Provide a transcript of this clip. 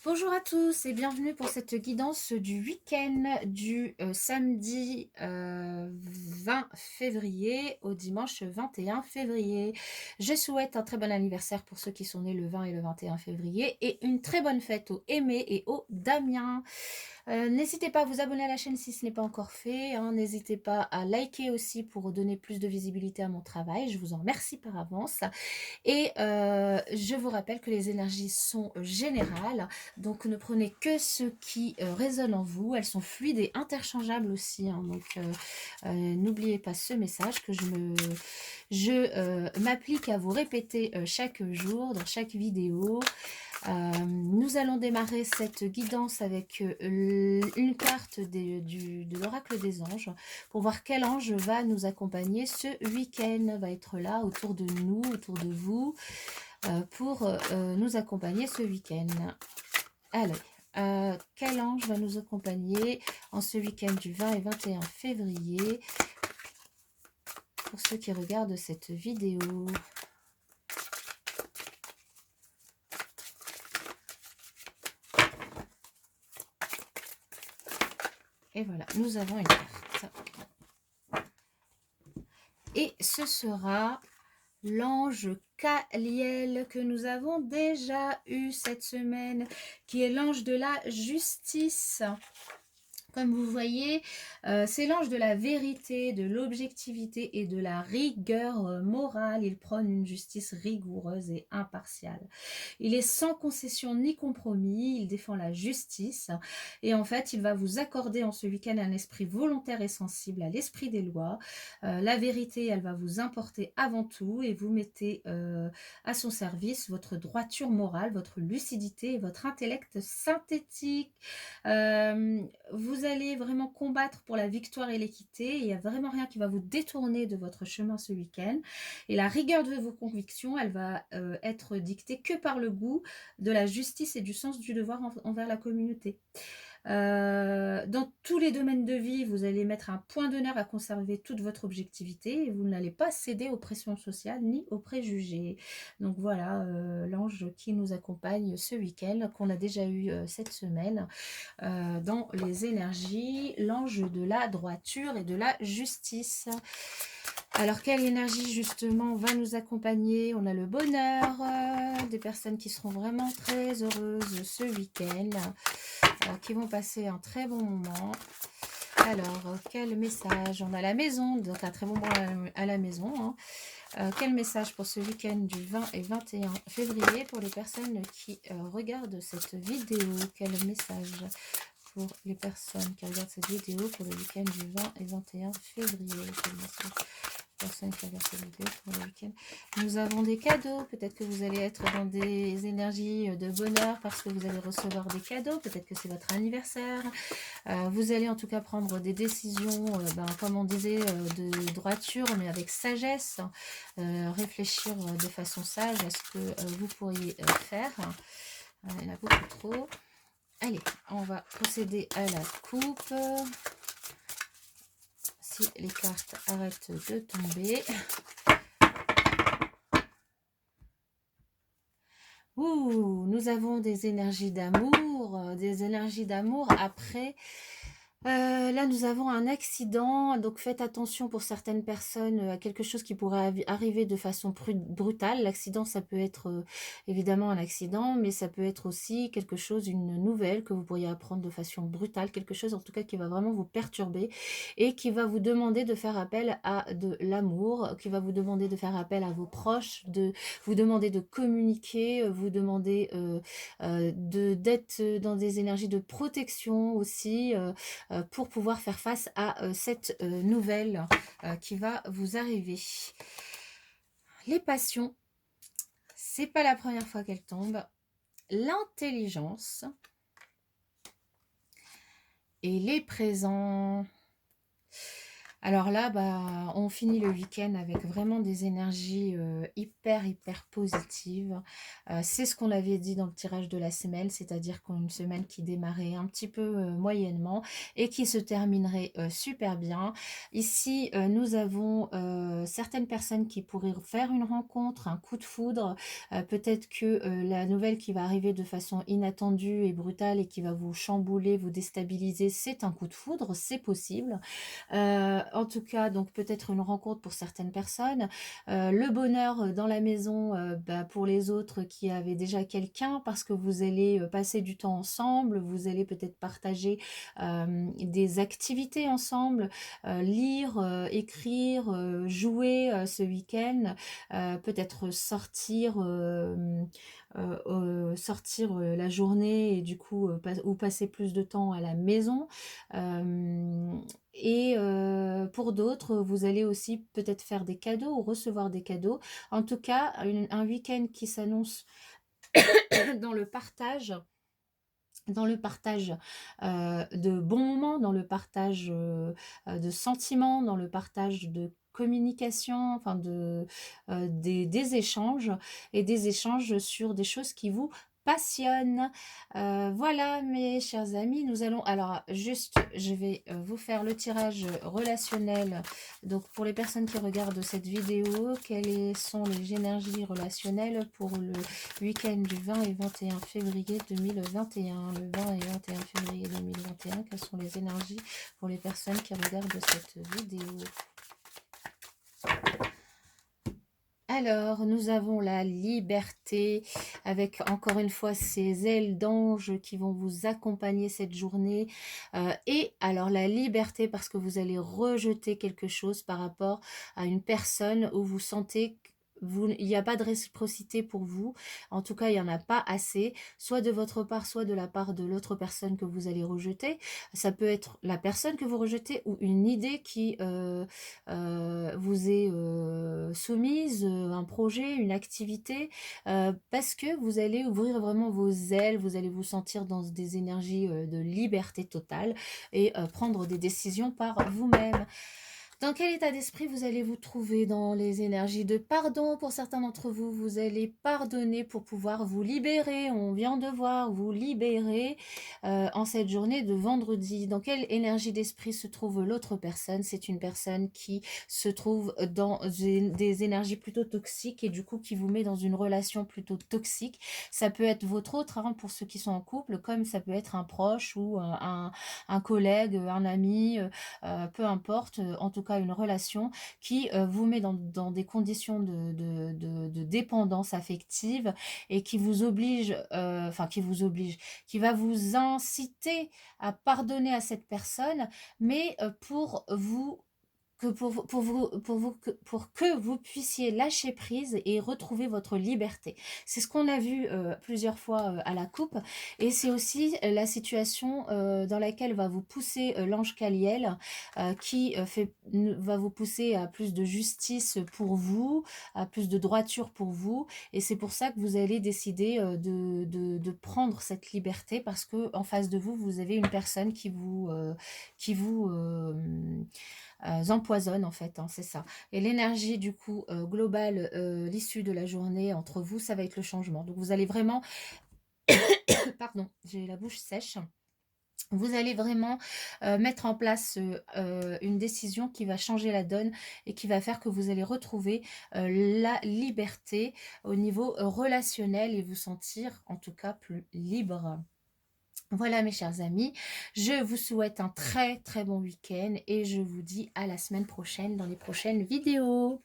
Bonjour à tous et bienvenue pour cette guidance du week-end du samedi 20 février au dimanche 21 février. Je souhaite un très bon anniversaire pour ceux qui sont nés le 20 et le 21 février et une très bonne fête aux Aimé et aux Damien. N'hésitez pas à vous abonner à la chaîne si ce n'est pas encore fait, hein. N'hésitez pas à liker aussi pour donner plus de visibilité à mon travail. Je vous en remercie par avance. Et je vous rappelle que les énergies sont générales, donc ne prenez que ce qui résonne en vous. Elles sont fluides et interchangeables aussi, hein, donc n'oubliez pas ce message que je m'applique à vous répéter chaque jour, dans chaque vidéo. Nous allons démarrer cette guidance avec une carte de l'oracle des anges pour voir quel ange va nous accompagner ce week-end, va être là autour de nous, autour de vous, pour nous accompagner ce week-end. Allez, quel ange va nous accompagner en ce week-end du 20 et 21 février pour ceux qui regardent cette vidéo? Et voilà, nous avons une carte. Et ce sera l'ange Caliel que nous avons déjà eu cette semaine, qui est l'ange de la justice. Comme vous voyez, c'est l'ange de la vérité, de l'objectivité et de la rigueur morale. Il prône une justice rigoureuse et impartiale. Il est sans concession ni compromis, il défend la justice. Et en fait, il va vous accorder en ce week-end un esprit volontaire et sensible à l'esprit des lois. La vérité, elle va vous importer avant tout et vous mettez à son service votre droiture morale, votre lucidité et votre intellect synthétique. Vous allez vraiment combattre pour la victoire et l'équité. Il n'y a vraiment rien qui va vous détourner de votre chemin ce week-end. Et la rigueur de vos convictions, elle va être dictée que par le goût de la justice et du sens du devoir envers la communauté. Dans tous les domaines de vie, vous allez mettre un point d'honneur à conserver toute votre objectivité et vous n'allez pas céder aux pressions sociales ni aux préjugés. Donc voilà, l'ange qui nous accompagne ce week-end, qu'on a déjà eu cette semaine, dans les énergies, l'ange de la droiture et de la justice. Alors, quelle énergie justement va nous accompagner? On a le bonheur, des personnes qui seront vraiment très heureuses ce week-end, qui vont passer un très bon moment. Alors, quel message? On a la maison, donc un très bon moment à la maison, hein. Quel message pour ce week-end du 20 et 21 février pour les personnes qui regardent cette vidéo? Quel message pour les personnes qui regardent cette vidéo pour le week-end du 20 et 21 février? Quel message personnes qui regardent cette vidéo pour le week-end? Nous avons des cadeaux. Peut-être que vous allez être dans des énergies de bonheur parce que vous allez recevoir des cadeaux. Peut-être que c'est votre anniversaire. Vous allez en tout cas prendre des décisions, comme on disait, de droiture, mais avec sagesse. Réfléchir de façon sage à ce que vous pourriez faire. Il y en a beaucoup trop. Allez, on va procéder à la coupe. Si les cartes arrêtent de tomber. Ouh, nous avons des énergies d'amour après. Là, nous avons un accident, donc faites attention pour certaines personnes à quelque chose qui pourrait arriver de façon brutale. L'accident, ça peut être évidemment un accident, mais ça peut être aussi quelque chose, une nouvelle que vous pourriez apprendre de façon brutale, quelque chose en tout cas qui va vraiment vous perturber et qui va vous demander de faire appel à de l'amour, qui va vous demander de faire appel à vos proches, de vous demander de communiquer, vous demander d'être dans des énergies de protection aussi, pour pouvoir faire face à cette nouvelle qui va vous arriver. Les passions, c'est pas la première fois qu'elles tombent. L'intelligence et les présents. Alors là, bah, on finit le week-end avec vraiment des énergies hyper, hyper positives. C'est ce qu'on avait dit dans le tirage de la semaine, c'est-à-dire qu'une semaine qui démarrait un petit peu moyennement et qui se terminerait super bien. Ici, nous avons certaines personnes qui pourraient faire une rencontre, un coup de foudre. Peut-être que la nouvelle qui va arriver de façon inattendue et brutale et qui va vous chambouler, vous déstabiliser, c'est un coup de foudre, c'est possible. En tout cas, donc peut-être une rencontre pour certaines personnes. Le bonheur dans la maison, bah, pour les autres qui avaient déjà quelqu'un, parce que vous allez passer du temps ensemble, vous allez peut-être partager des activités ensemble, lire, écrire, jouer ce week-end, peut-être sortir, sortir la journée et du coup, ou passer plus de temps à la maison. Euh, et pour d'autres, vous allez aussi peut-être faire des cadeaux ou recevoir des cadeaux. En tout cas, un week-end qui s'annonce dans le partage, de bons moments, dans le partage de sentiments, dans le partage de communication, enfin des échanges et des échanges sur des choses qui vous passionnent. Voilà mes chers amis, nous allons alors juste, je vais vous faire le tirage relationnel. Donc pour les personnes qui regardent cette vidéo, quelles sont les énergies relationnelles pour le week-end du 20 et 21 février 2021. Le 20 et 21 février 2021, quelles sont les énergies pour les personnes qui regardent cette vidéo? Alors, nous avons la liberté avec encore une fois ces ailes d'ange qui vont vous accompagner cette journée. Et alors la liberté parce que vous allez rejeter quelque chose par rapport à une personne où vous sentez que il n'y a pas de réciprocité pour vous. En tout cas, il n'y en a pas assez, soit de votre part, soit de la part de l'autre personne que vous allez rejeter. Ça peut être la personne que vous rejetez ou une idée qui vous est soumise, un projet, une activité, parce que vous allez ouvrir vraiment vos ailes, vous allez vous sentir dans des énergies de liberté totale et prendre des décisions par vous-même. Dans quel état d'esprit vous allez vous trouver? Dans les énergies de pardon pour certains d'entre vous, vous allez pardonner pour pouvoir vous libérer. On vient de voir vous libérer en cette journée de vendredi. Dans quelle énergie d'esprit se trouve l'autre personne? C'est une personne qui se trouve dans des énergies plutôt toxiques et du coup qui vous met dans une relation plutôt toxique. Ça peut être votre autre, hein, pour ceux qui sont en couple, comme ça peut être un proche ou un collègue, un ami, peu importe, en tout cas une relation qui vous met dans des conditions de dépendance affective et qui vous oblige, enfin qui va vous inciter à pardonner à cette personne, mais pour vous que pour que vous puissiez lâcher prise et retrouver votre liberté. C'est ce qu'on a vu plusieurs fois à la coupe et c'est aussi la situation dans laquelle va vous pousser l'ange Caliel qui va vous pousser à plus de justice pour vous, à plus de droiture pour vous et c'est pour ça que vous allez décider de prendre cette liberté parce que en face de vous, vous avez une personne qui vous empoisonne en fait, hein, c'est ça. Et l'énergie du coup globale, l'issue de la journée entre vous, ça va être le changement. Donc vous allez vraiment, pardon, j'ai la bouche sèche. Vous allez vraiment mettre en place une décision qui va changer la donne et qui va faire que vous allez retrouver la liberté au niveau relationnel et vous sentir en tout cas plus libre. Voilà mes chers amis, je vous souhaite un très très bon week-end et je vous dis à la semaine prochaine dans les prochaines vidéos.